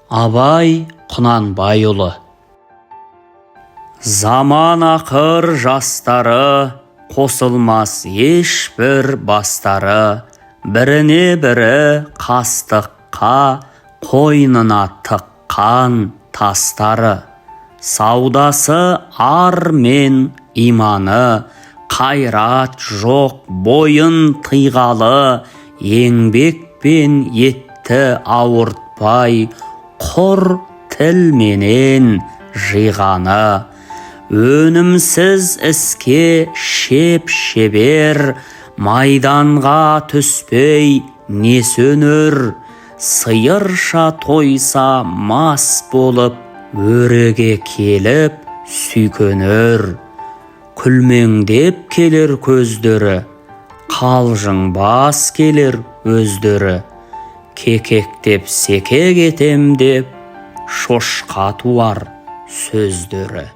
Абай Құнанбайұлы. Заман ақыр жастары, қосылмас ешбір бастары, біріне бірі қастыққа қойнына тыққан тастары. Саудасы ар мен иманы, қайрат жоқ бойын тыйғалы, еңбекпен етті ауыртпай, құр тілменен жиғаны. Өнімсіз іске шеп-шебер, майданға түспей не сөнір, сиырша тойса мас болып, өреге келіп сүйкенер. Күлмеңдеп келер көздері, қалжыңбас келер өздері. Кекектеп секек етем деп, шошқа туар сөздері.